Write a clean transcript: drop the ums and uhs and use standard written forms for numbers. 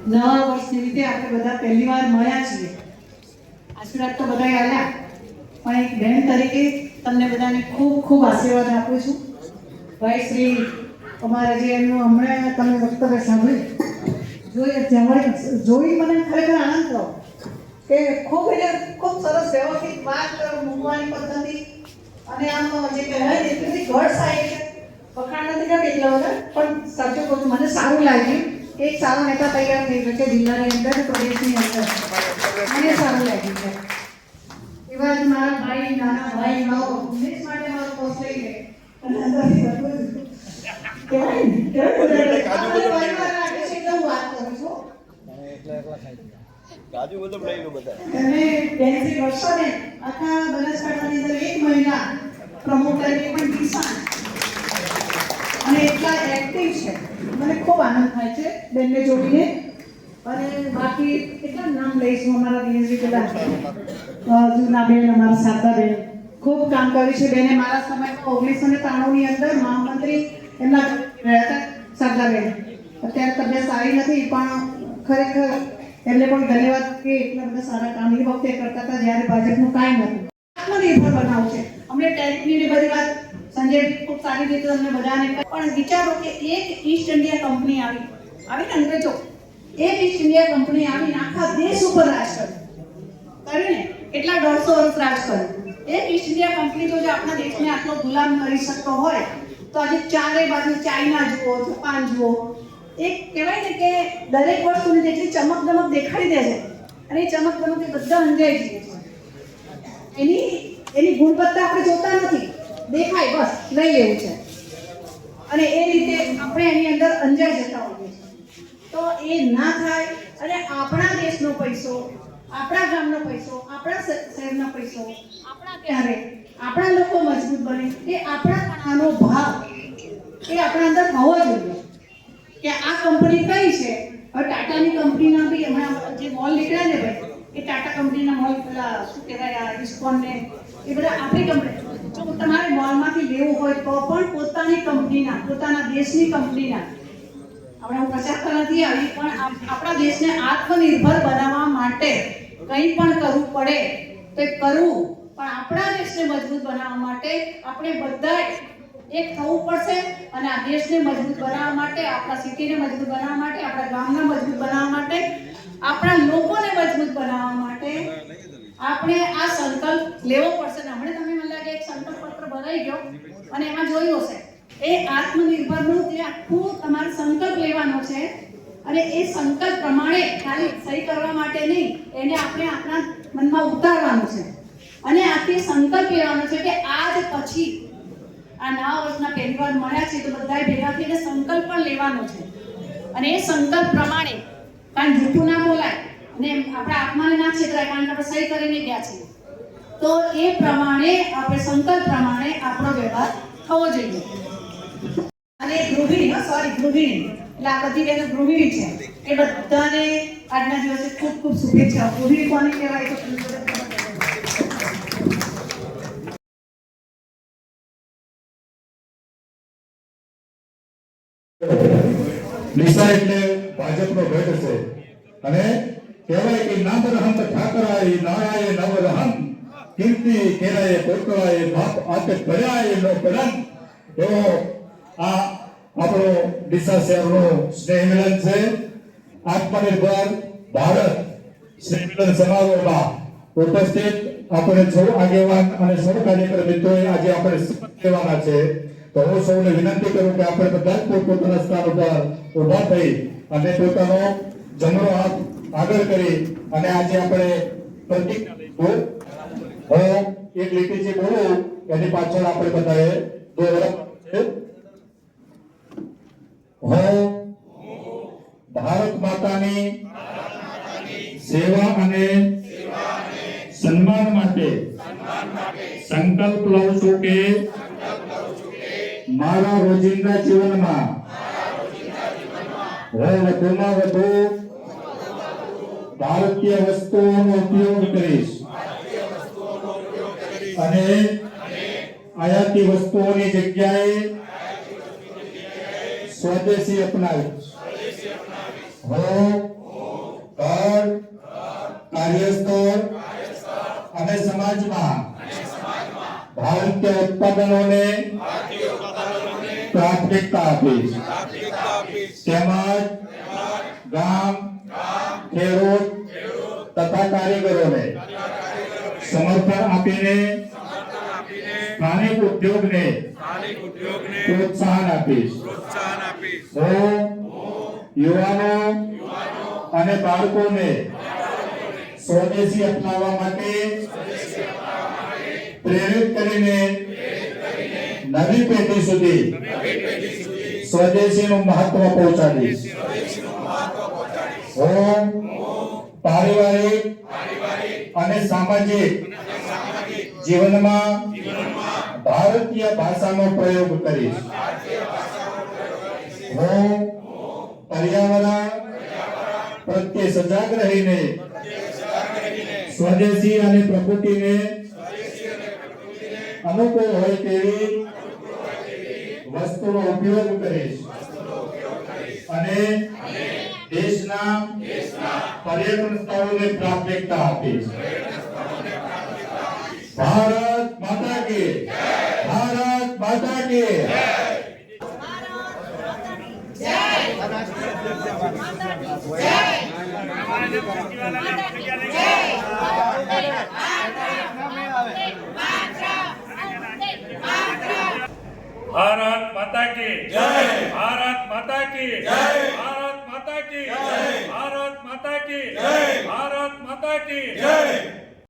નવા વર્ષ નિમિત્તે આપણે બધા પહેલી વાર મળ્યા છીએ. આશીર્વાદ તો બધાએ આલ્યા, પણ એક બહેન તરીકે તમને બધાને ખૂબ ખૂબ આશીર્વાદ આપું છું. ભાઈ શ્રી અમારે જે એમનું હમણાં તમે વક્તવ્ય સાંભળ્યું જોઈ મને ખરેખર આનંદ થયો કે ખૂબ સરસ વ્યવસ્થિત વાત મૂકવાની પદ્ધતિ અને આમ જે કહેવાય ને એટલી ઘડ સારી છે. વખાણ નથી કરતી એટલા બધા, પણ સાચું કહું મને સારું લાગ્યું કે એક સારો નેતા તૈયાર થઈ ગયો છે જિલ્લાની અંદર, પ્રદેશની અંદર. મને સારું લાગ્યું છે. એવા જ મારા ભાઈ, નાના ભાઈ, મારો ઉમેશ માટે મારો પોસ્ટ લઈ લે અને અંદરથી બધું કહેવાય ને વાત કરું છું. કાજુ બધું લઈ લો બધા. અને બેનશ્રી વર્ષોને આખા બનાસકાંઠાની અંદર એક મહિલા પ્રમોટ કરી પણ કિસાન અને એટલા એક્ટિવ છે. મને ખૂબ આનંદ થાય છે બેનને જોડીને. અને બાકી કેટલા નામ લઈશું અમારા બેનશ્રી પેલા જૂના બેન, અમારા શારદા બેન ખૂબ કામ કર્યું છે. બેને મારા સમયમાં 1993 ની અંદર મહામંત્રી એમના રહ્યા હતા શારદા બેન. અત્યારે તબિયત સારી નથી, પણ ખરેખર એમને પણ ધન્યવાદ કે એટલા બધા સારા કામ એ વખતે કરતા હતા જ્યારે ભાજપનું કાંઈ નહોતું. આત્મનિર્ભર બનાવવું છે. અમને ટેકની બધી વાત સંજય ખૂબ સારી રીતે અમને બધાને, પણ વિચારો કે એક ઈસ્ટ ઇન્ડિયા કંપની આવી ને અંગ્રેજો એક ઈસ્ટ ઇન્ડિયા કંપની આવીને આખા દેશ ઉપર રાજ કર્યું ને કેટલા 150 વર્ષ રાજ કર્યું. એક ઈસ્ટ ઇન્ડિયા કંપની તો જો આપણા દેશને આટલો ગુલામ કરી શકતો હોય તો આજે ચારે બાજુ ચાઇના જુઓ, જાપાન જુઓ, એક કહેવાય ને કે દરેક વસ્તુની જેટલી ચમક દેખાડી દે છે અને એ ચમક એ બધા અંજાઈ જઈએ છે. એની ગુણવત્તા આપણે જોતા નથી, દેખાય બસ લઈ લેવું છે અને એ રીતે આપણે એની અંદર અંજાઈ જતા હોઈએ છીએ. તો એ ના થાય અને આપણા દેશનો પૈસો, આપણા ગામનો પૈસો, આપણા શહેરનો પૈસો, ત્યારે આપણા લોકો મજબૂત બને એ આપણાનો ભાવ એ આપણા અંદર હોવો જોઈએ કે આ કંપની કઈ છે. હવે ટાટાની કંપનીના બી હમણાં જે મોલ નીકળ્યા ને ભાઈ, એ ટાટા કંપનીના મોલ પેલા શું કહેવાય ઇસ્કોન ને એ બધા આપણી કંપની. જો તમારે મોલમાંથી લેવું હોય તો પણ પોતાની કંપનીના, પોતાના દેશની કંપનીના. આપણે હું પ્રચાર નથી આવી, પણ આપણા દેશને આત્મનિર્ભર બનાવવા માટે કંઈ પણ કરવું પડે તો એ કરવું, પણ આપણા દેશને મજબૂત બનાવવા માટે આપણે બધા એક થવું પડશે. અને આ દેશને મજબૂત બનાવવા માટે, આપણા સિટીને મજબૂત બનાવવા માટે, આપણા ગામને મજબૂત બનાવવા માટે, આપણા લોકોને મજબૂત બનાવવા માટે આપણે આ સંકલ્પ લેવો પડશે. ને હમણાં તમે મને લાગે એક સંકલ્પ પત્ર બનાવી ગયો અને એમાં જોયું હશે એ આત્મનિર્ભરનું જે આખું તમારે સંકલ્પ લેવાનો છે અને એ સંકલ્પ પ્રમાણે ખાલી સહી કરવા માટે નહીં, એને આપણે આપણા મનમાં ઉતારવાનું છે અને આખી સંકલ્પ લેવાનો છે કે આજ પછી આ નવા વર્ષના પહેલી વાર મળ્યા છે તો બધાએ ભેગા થઈને સંકલ્પ પણ લેવાનો છે અને એ સંકલ્પ પ્રમાણે કારણ જૂઠું ના બોલાય અને આપણા આત્માને ના છેતરાય, કારણ કે આપણે સહી કરીને ગયા છીએ. તો એ પ્રમાણે આપણે સંકલ્પ પ્રમાણે આપણો વ્યવહાર થવો જોઈએ. અને ગૃહિણી, એટલે આ બધી બહેનો ગૃહિણી છે, એ બધાને આજના દિવસે ખૂબ ખૂબ શુભેચ્છાઓ. ગૃહિણી કોને કહેવાય તો ડીસા એટલે ભાજપનો ગઢ છે અને કહેવાય કે નામ રહંત ઠાકરાય નારાય નવ રહંત કીર્તિ કેરાય કોટરાય બાપ આતે ભર્યાય નો પડન. એવો આ આપણો ડીસા શહેરનો સ્નેહ મિલન છે. આત્મનિર્ભર ભારત સ્નેહ મિલન સમારોહમાં ઉપસ્થિત આપણે સૌ આગેવાન અને સૌ કાર્યકર મિત્રોએ આજે આપણે શપથ લેવાના છે. તો હું સૌને વિનંતી કરું કે આપણે બધા પોતપોતાના સ્થાન ઉપર ઉભા થઈ અને પોતાનો જમણો હાથ આગળ કરી અને આજે આપણે પ્રતિજ્ઞા લઈશું. હું એક લીટી જે બોલું એની પાછળ આપણે બધાએ દોરવાનું છે. હું ભારત માતાની સેવા અને સન્માન માટે સંકલ્પ લઉં છું કે મારા રોજિંદા જીવનમાં હું વધુમાં વધુ ભારતીય વસ્તુઓનો ઉપયોગ કરીશ અને આયાતી વસ્તુઓની જગ્યાએ સ્વદેશી અપનાવીશ. હું કાર્યસ્થળ અને સમાજમાં ભારતીય ઉત્પાદનોને પ્રાથમિકતા આપીશ. તેમજ ગામ, ખેડૂત તથા કારીગરોને સમર્થન આપીને સ્થાનિક ઉદ્યોગને પ્રોત્સાહન આપીશ. હું યુવાનો અને બાળકોને સ્વદેશી અપનાવવા માટે પ્રેરિત કરીને નવી પેઢી સુધી સ્વદેશીનું મહત્વ પહોંચાડીશ. હું પારિવારિક અને સામાજિક જીવનમાં ભારતીય ભાષાનો પ્રયોગ કરીશ. હું પર્યાવરણ પ્રત્યે સજાગ રહીને સ્વદેશી અને પ્રકૃતિને અનુકૂળ હોય તેવી વસ્તુનો ઉપયોગ કરીશ અને દેશના પર્યટન સ્થળોને પ્રાથમિકતા આપીશ. ભારત માતા કી જય! ભારત માતા કી જય! भारत माता की जय! भारत माता की जय! भारत माता की जय! भारत माता की जय! भारत माता की जय!